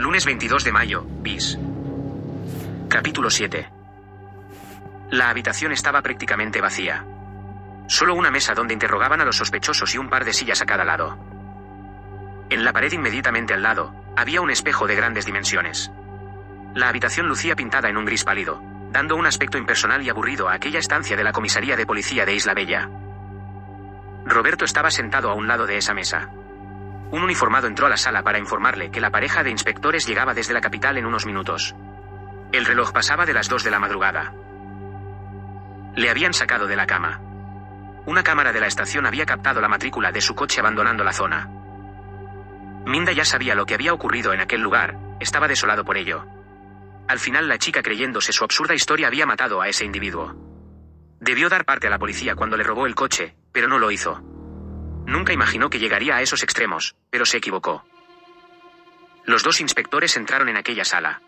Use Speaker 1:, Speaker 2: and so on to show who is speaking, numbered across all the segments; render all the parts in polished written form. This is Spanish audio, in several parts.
Speaker 1: Lunes 22 de mayo, bis. Capítulo 7. La habitación estaba prácticamente vacía. Solo una mesa donde interrogaban a los sospechosos y un par de sillas a cada lado. En la pared inmediatamente al lado, había un espejo de grandes dimensiones. La habitación lucía pintada en un gris pálido, dando un aspecto impersonal y aburrido a aquella estancia de la comisaría de policía de Isla Bella. Roberto estaba sentado a un lado de esa mesa. Un uniformado entró a la sala para informarle que la pareja de inspectores llegaba desde la capital en unos minutos. El reloj pasaba de las 2 de la madrugada. Le habían sacado de la cama. Una cámara de la estación había captado la matrícula de su coche abandonando la zona. Minda ya sabía lo que había ocurrido en aquel lugar, estaba desolado por ello. Al final la chica, creyéndose su absurda historia, había matado a ese individuo. Debió dar parte a la policía cuando le robó el coche, pero no lo hizo. Nunca imaginó que llegaría a esos extremos, pero se equivocó. Los dos inspectores entraron en aquella sala.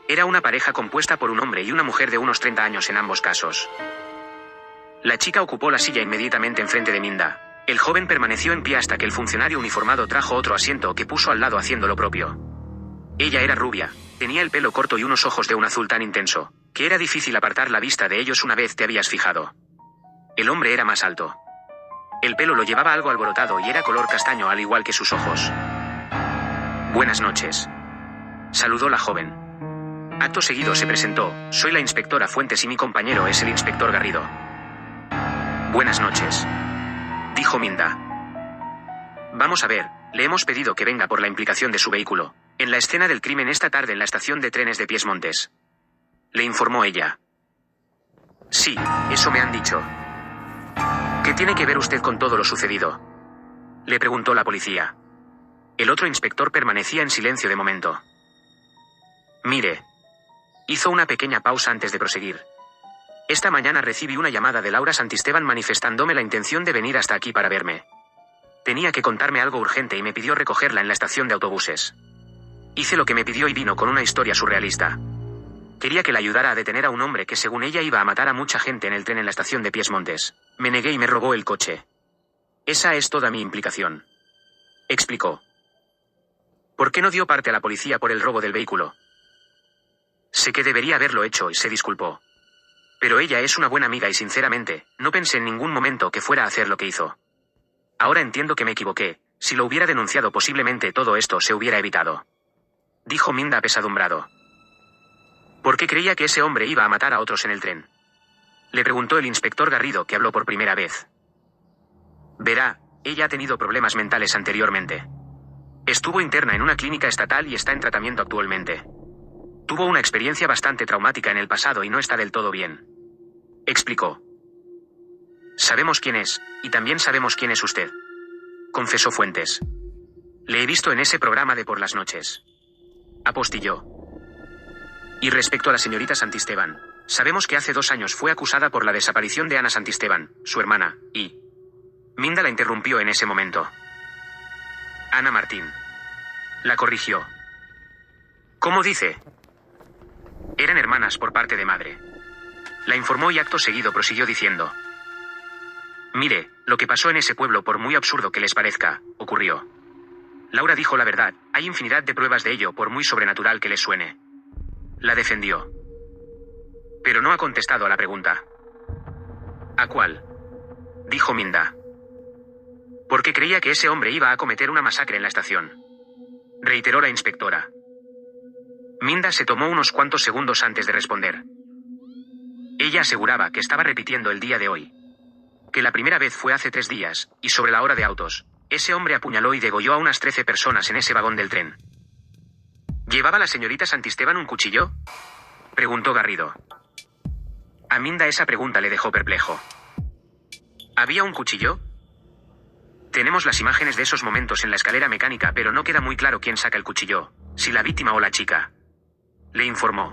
Speaker 1: Era una pareja compuesta por un hombre y una mujer de unos 30 años en ambos casos. La chica ocupó la silla inmediatamente enfrente de Minda. El joven permaneció en pie hasta que el funcionario uniformado trajo otro asiento que puso al lado haciendo lo propio. Ella era rubia, tenía el pelo corto y unos ojos de un azul tan intenso, que era difícil apartar la vista de ellos una vez te habías fijado. El hombre era más alto. El pelo lo llevaba algo alborotado y era color castaño al igual que sus ojos. Buenas noches. Saludó la joven. Acto seguido se presentó: soy la inspectora Fuentes y mi compañero es el inspector Garrido. Buenas noches, dijo Minda. Vamos a ver, le hemos pedido que venga por la implicación de su vehículo en la escena del crimen esta tarde en la estación de trenes de Piesmontes. Le informó ella. Sí, eso me han dicho. ¿Qué tiene que ver usted con todo lo sucedido?, le preguntó la policía. El otro inspector permanecía en silencio de momento. Mire. Hizo una pequeña pausa antes de proseguir. Esta mañana recibí una llamada de Laura Santisteban manifestándome la intención de venir hasta aquí para verme. Tenía que contarme algo urgente y me pidió recogerla en la estación de autobuses. Hice lo que me pidió y vino con una historia surrealista. Quería que la ayudara a detener a un hombre que según ella iba a matar a mucha gente en el tren en la estación de Piesmontes. Me negué y me robó el coche. Esa es toda mi implicación, explicó. ¿Por qué no dio parte a la policía por el robo del vehículo? Sé que debería haberlo hecho y se disculpó. Pero ella es una buena amiga y sinceramente, no pensé en ningún momento que fuera a hacer lo que hizo. Ahora entiendo que me equivoqué. Si lo hubiera denunciado posiblemente todo esto se hubiera evitado, dijo Minda apesadumbrado. ¿Por qué creía que ese hombre iba a matar a otros en el tren?, le preguntó el inspector Garrido, que habló por primera vez. Verá, ella ha tenido problemas mentales anteriormente. Estuvo interna en una clínica estatal y está en tratamiento actualmente. Tuvo una experiencia bastante traumática en el pasado y no está del todo bien, explicó. Sabemos quién es, y también sabemos quién es usted, confesó Fuentes. Le he visto en ese programa de por las noches, apostilló. Y respecto a la señorita Santisteban, sabemos que hace 2 años fue acusada por la desaparición de Ana Santisteban, su hermana, y... Minda la interrumpió en ese momento. Ana Martín. La corrigió. ¿Cómo dice? Eran hermanas por parte de madre. La informó y acto seguido prosiguió diciendo. Mire, lo que pasó en ese pueblo, por muy absurdo que les parezca, ocurrió. Laura dijo la verdad, hay infinidad de pruebas de ello por muy sobrenatural que les suene. La defendió. Pero no ha contestado a la pregunta. ¿A cuál?, dijo Minda. Porque creía que ese hombre iba a cometer una masacre en la estación, reiteró la inspectora. Minda se tomó unos cuantos segundos antes de responder. Ella aseguraba que estaba repitiendo el día de hoy. Que la primera vez fue hace 3 días, y sobre la hora de autos, ese hombre apuñaló y degolló a unas 13 personas en ese vagón del tren. ¿Llevaba la señorita Santisteban un cuchillo?, preguntó Garrido. A Minda esa pregunta le dejó perplejo. ¿Había un cuchillo? Tenemos las imágenes de esos momentos en la escalera mecánica, pero no queda muy claro quién saca el cuchillo, si la víctima o la chica, le informó.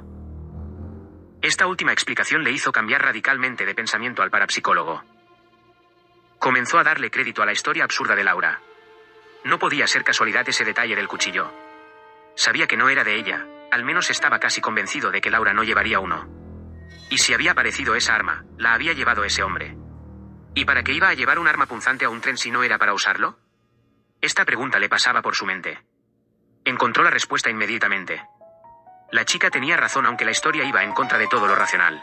Speaker 1: Esta última explicación le hizo cambiar radicalmente de pensamiento al parapsicólogo. Comenzó a darle crédito a la historia absurda de Laura. No podía ser casualidad ese detalle del cuchillo. Sabía que no era de ella, al menos estaba casi convencido de que Laura no llevaría uno. Y si había aparecido esa arma, la había llevado ese hombre. ¿Y para qué iba a llevar un arma punzante a un tren si no era para usarlo? Esta pregunta le pasaba por su mente. Encontró la respuesta inmediatamente. La chica tenía razón, aunque la historia iba en contra de todo lo racional.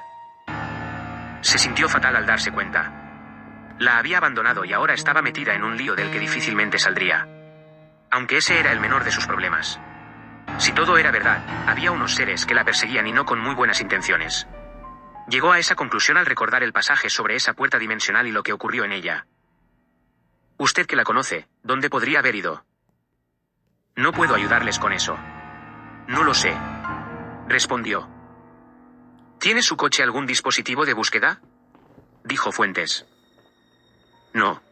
Speaker 1: Se sintió fatal al darse cuenta. La había abandonado y ahora estaba metida en un lío del que difícilmente saldría. Aunque ese era el menor de sus problemas. Si todo era verdad, había unos seres que la perseguían y no con muy buenas intenciones. Llegó a esa conclusión al recordar el pasaje sobre esa puerta dimensional y lo que ocurrió en ella. Usted que la conoce, ¿dónde podría haber ido? No puedo ayudarles con eso. No lo sé. Respondió. ¿Tiene su coche algún dispositivo de búsqueda? Dijo Fuentes. No.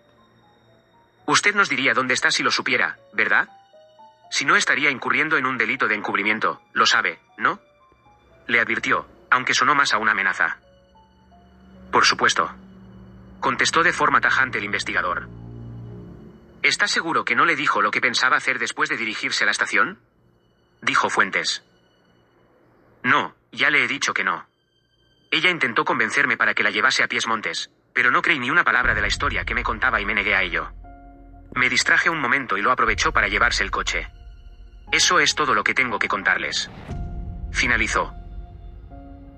Speaker 1: Usted nos diría dónde está si lo supiera, ¿verdad? Si no, estaría incurriendo en un delito de encubrimiento, lo sabe, ¿no? Le advirtió, aunque sonó más a una amenaza. Por supuesto. Contestó de forma tajante el investigador. ¿Está seguro que no le dijo lo que pensaba hacer después de dirigirse a la estación? Dijo Fuentes. No, ya le he dicho que no. Ella intentó convencerme para que la llevase a pies montes, pero no creí ni una palabra de la historia que me contaba y me negué a ello. Me distraje un momento y lo aprovechó para llevarse el coche. Eso es todo lo que tengo que contarles. Finalizó.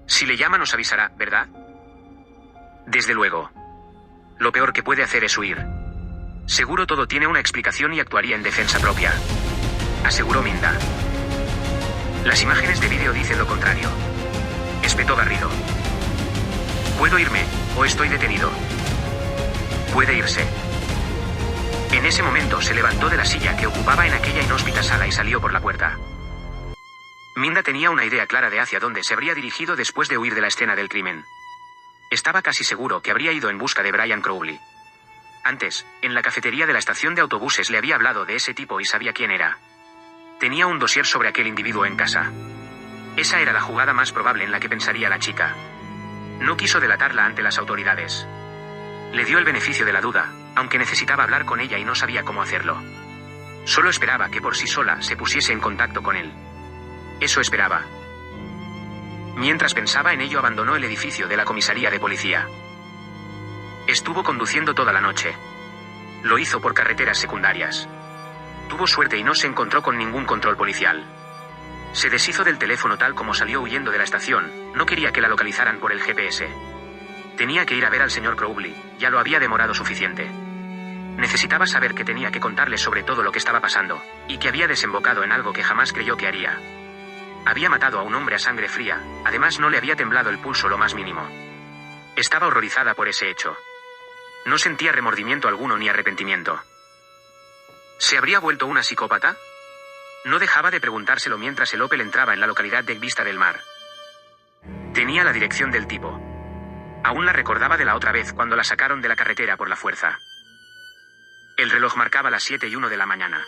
Speaker 1: Si le llama nos avisará, ¿verdad? Desde luego. Lo peor que puede hacer es huir. Seguro todo tiene una explicación y actuaría en defensa propia. Aseguró Minda. Las imágenes de vídeo dicen lo contrario. Espetó Garrido. ¿Puedo irme, o estoy detenido? Puede irse. En ese momento se levantó de la silla que ocupaba en aquella inhóspita sala y salió por la puerta. Minda tenía una idea clara de hacia dónde se habría dirigido después de huir de la escena del crimen. Estaba casi seguro que habría ido en busca de Brian Crowley. Antes, en la cafetería de la estación de autobuses le había hablado de ese tipo y sabía quién era. Tenía un dossier sobre aquel individuo en casa. Esa era la jugada más probable en la que pensaría la chica. No quiso delatarla ante las autoridades. Le dio el beneficio de la duda, aunque necesitaba hablar con ella y no sabía cómo hacerlo. Solo esperaba que por sí sola se pusiese en contacto con él. Eso esperaba. Mientras pensaba en ello, abandonó el edificio de la comisaría de policía. Estuvo conduciendo toda la noche. Lo hizo por carreteras secundarias. Tuvo suerte y no se encontró con ningún control policial. Se deshizo del teléfono tal como salió huyendo de la estación, no quería que la localizaran por el GPS. Tenía que ir a ver al señor Crowley, ya lo había demorado suficiente. Necesitaba saber que tenía que contarle sobre todo lo que estaba pasando, y que había desembocado en algo que jamás creyó que haría. Había matado a un hombre a sangre fría, además no le había temblado el pulso lo más mínimo. Estaba horrorizada por ese hecho. No sentía remordimiento alguno ni arrepentimiento. ¿Se habría vuelto una psicópata? No dejaba de preguntárselo mientras el Opel entraba en la localidad de Vista del Mar. Tenía la dirección del tipo. Aún la recordaba de la otra vez cuando la sacaron de la carretera por la fuerza. El reloj marcaba las 7:01 de la mañana.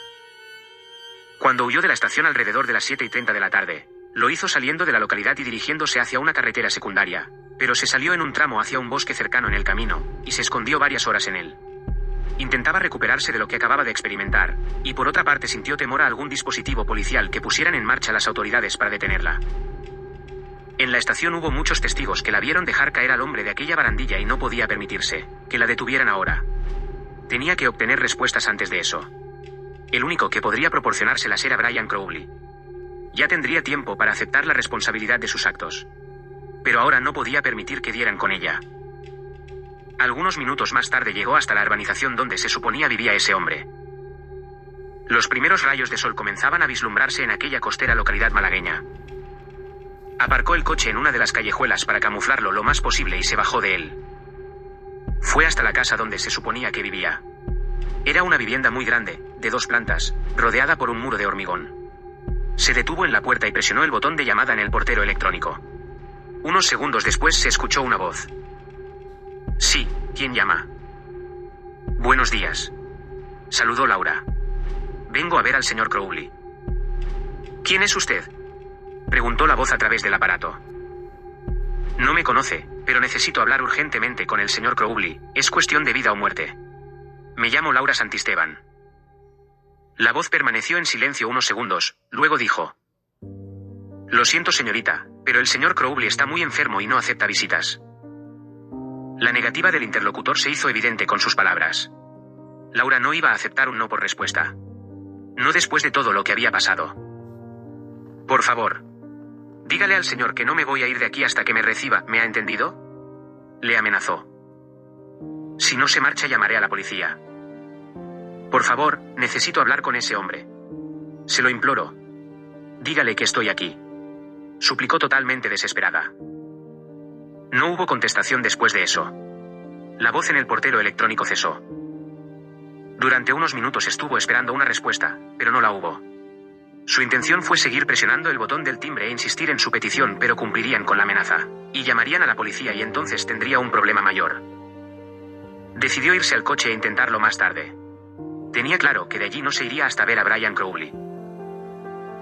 Speaker 1: Cuando huyó de la estación alrededor de las 7:30 de la tarde, lo hizo saliendo de la localidad y dirigiéndose hacia una carretera secundaria, pero se salió en un tramo hacia un bosque cercano en el camino, y se escondió varias horas en él. Intentaba recuperarse de lo que acababa de experimentar, y por otra parte sintió temor a algún dispositivo policial que pusieran en marcha las autoridades para detenerla. En la estación hubo muchos testigos que la vieron dejar caer al hombre de aquella barandilla y no podía permitirse que la detuvieran ahora. Tenía que obtener respuestas antes de eso. El único que podría proporcionárselas era Brian Crowley. Ya tendría tiempo para aceptar la responsabilidad de sus actos. Pero ahora no podía permitir que dieran con ella. Algunos minutos más tarde llegó hasta la urbanización donde se suponía vivía ese hombre. Los primeros rayos de sol comenzaban a vislumbrarse en aquella costera localidad malagueña. Aparcó el coche en una de las callejuelas para camuflarlo lo más posible y se bajó de él. Fue hasta la casa donde se suponía que vivía. Era una vivienda muy grande, de 2 plantas, rodeada por un muro de hormigón. Se detuvo en la puerta y presionó el botón de llamada en el portero electrónico. Unos segundos después se escuchó una voz. Sí, ¿quién llama? Buenos días. Saludó Laura. Vengo a ver al señor Crowley. ¿Quién es usted? Preguntó la voz a través del aparato. No me conoce, pero necesito hablar urgentemente con el señor Crowley, es cuestión de vida o muerte. Me llamo Laura Santisteban. La voz permaneció en silencio unos segundos, luego dijo. Lo siento señorita, pero el señor Crowley está muy enfermo y no acepta visitas. La negativa del interlocutor se hizo evidente con sus palabras. Laura no iba a aceptar un no por respuesta. No después de todo lo que había pasado. Por favor. Dígale al señor que no me voy a ir de aquí hasta que me reciba, ¿me ha entendido? Le amenazó. Si no se marcha llamaré a la policía. Por favor, necesito hablar con ese hombre. Se lo imploro. Dígale que estoy aquí. Suplicó totalmente desesperada. No hubo contestación después de eso. La voz en el portero electrónico cesó. Durante unos minutos estuvo esperando una respuesta, pero no la hubo. Su intención fue seguir presionando el botón del timbre e insistir en su petición, pero cumplirían con la amenaza, y llamarían a la policía y entonces tendría un problema mayor. Decidió irse al coche e intentarlo más tarde. Tenía claro que de allí no se iría hasta ver a Brian Crowley.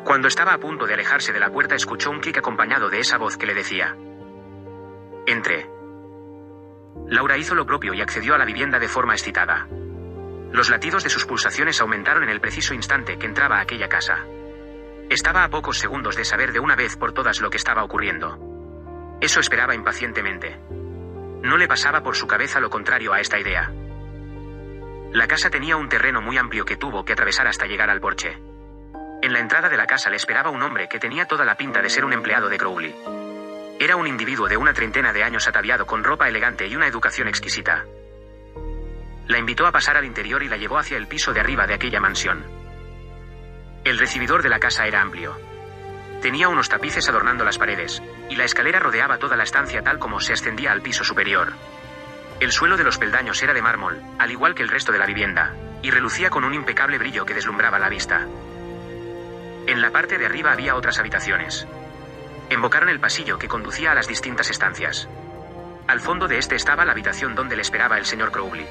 Speaker 1: Cuando estaba a punto de alejarse de la puerta escuchó un clic acompañado de esa voz que le decía: «Entre». Laura hizo lo propio y accedió a la vivienda de forma excitada. Los latidos de sus pulsaciones aumentaron en el preciso instante que entraba a aquella casa. Estaba a pocos segundos de saber de una vez por todas lo que estaba ocurriendo. Eso esperaba impacientemente. No le pasaba por su cabeza lo contrario a esta idea. La casa tenía un terreno muy amplio que tuvo que atravesar hasta llegar al porche. En la entrada de la casa le esperaba un hombre que tenía toda la pinta de ser un empleado de Crowley. Era un individuo de una treintena de años ataviado con ropa elegante y una educación exquisita. La invitó a pasar al interior y la llevó hacia el piso de arriba de aquella mansión. El recibidor de la casa era amplio. Tenía unos tapices adornando las paredes, y la escalera rodeaba toda la estancia tal como se ascendía al piso superior. El suelo de los peldaños era de mármol, al igual que el resto de la vivienda, y relucía con un impecable brillo que deslumbraba la vista. En la parte de arriba había otras habitaciones. Embocaron el pasillo que conducía a las distintas estancias. Al fondo de este estaba la habitación donde le esperaba el señor Crowley.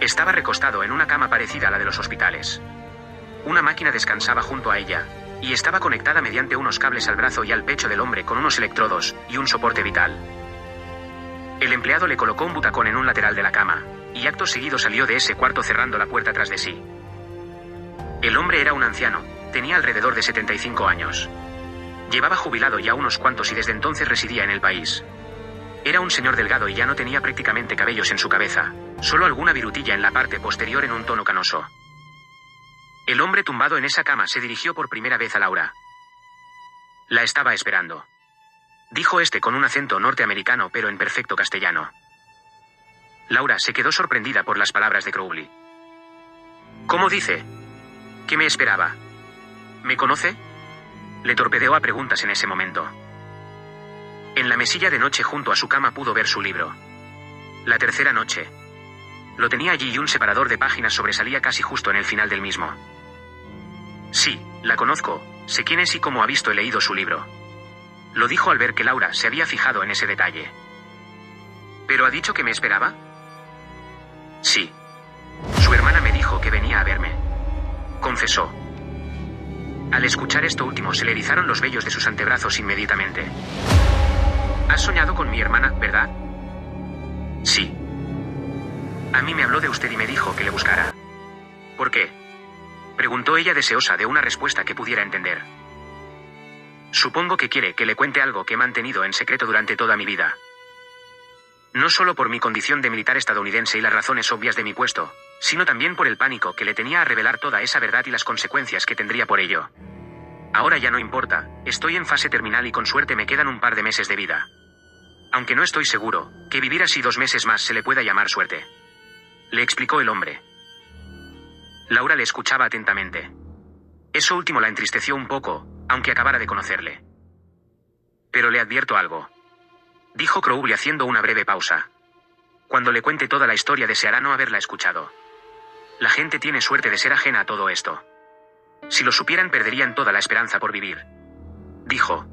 Speaker 1: Estaba recostado en una cama parecida a la de los hospitales. Una máquina descansaba junto a ella, y estaba conectada mediante unos cables al brazo y al pecho del hombre con unos electrodos y un soporte vital. El empleado le colocó un butacón en un lateral de la cama, y acto seguido salió de ese cuarto cerrando la puerta tras de sí. El hombre era un anciano, tenía alrededor de 75 años. Llevaba jubilado ya unos cuantos y desde entonces residía en el país. Era un señor delgado y ya no tenía prácticamente cabellos en su cabeza, solo alguna virutilla en la parte posterior en un tono canoso. El hombre tumbado en esa cama se dirigió por primera vez a Laura. La estaba esperando. Dijo este con un acento norteamericano pero en perfecto castellano. Laura se quedó sorprendida por las palabras de Crowley. ¿Cómo dice? ¿Qué me esperaba? ¿Me conoce? Le torpedeó a preguntas en ese momento. En la mesilla de noche junto a su cama pudo ver su libro. La tercera noche. Lo tenía allí y un separador de páginas sobresalía casi justo en el final del mismo. Sí, la conozco, sé quién es y cómo ha visto y leído su libro. Lo dijo al ver que Laura se había fijado en ese detalle. ¿Pero ha dicho que me esperaba? Sí. Su hermana me dijo que venía a verme. Confesó. Al escuchar esto último se le erizaron los vellos de sus antebrazos inmediatamente. ¿Has soñado con mi hermana, verdad? Sí. A mí me habló de usted y me dijo que le buscara. ¿Por qué? Preguntó ella deseosa de una respuesta que pudiera entender. Supongo que quiere que le cuente algo que he mantenido en secreto durante toda mi vida. No solo por mi condición de militar estadounidense y las razones obvias de mi puesto, sino también por el pánico que le tenía a revelar toda esa verdad y las consecuencias que tendría por ello. Ahora ya no importa, estoy en fase terminal y con suerte me quedan un par de meses de vida. Aunque no estoy seguro, que vivir así 2 meses más se le pueda llamar suerte. Le explicó el hombre. Laura le escuchaba atentamente. Eso último la entristeció un poco, aunque acabara de conocerle. Pero le advierto algo. Dijo Crowley haciendo una breve pausa. Cuando le cuente toda la historia deseará no haberla escuchado. La gente tiene suerte de ser ajena a todo esto. Si lo supieran perderían toda la esperanza por vivir. Dijo.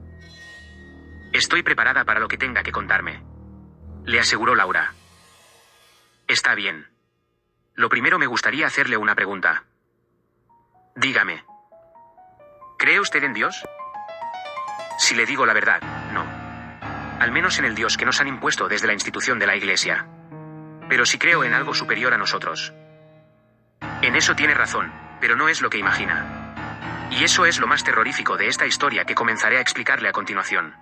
Speaker 1: Estoy preparada para lo que tenga que contarme. Le aseguró Laura. Está bien. Lo primero me gustaría hacerle una pregunta. Dígame. ¿Cree usted en Dios? Si le digo la verdad, no. Al menos en el Dios que nos han impuesto desde la institución de la Iglesia. Pero sí creo en algo superior a nosotros. En eso tiene razón, pero no es lo que imagina. Y eso es lo más terrorífico de esta historia que comenzaré a explicarle a continuación.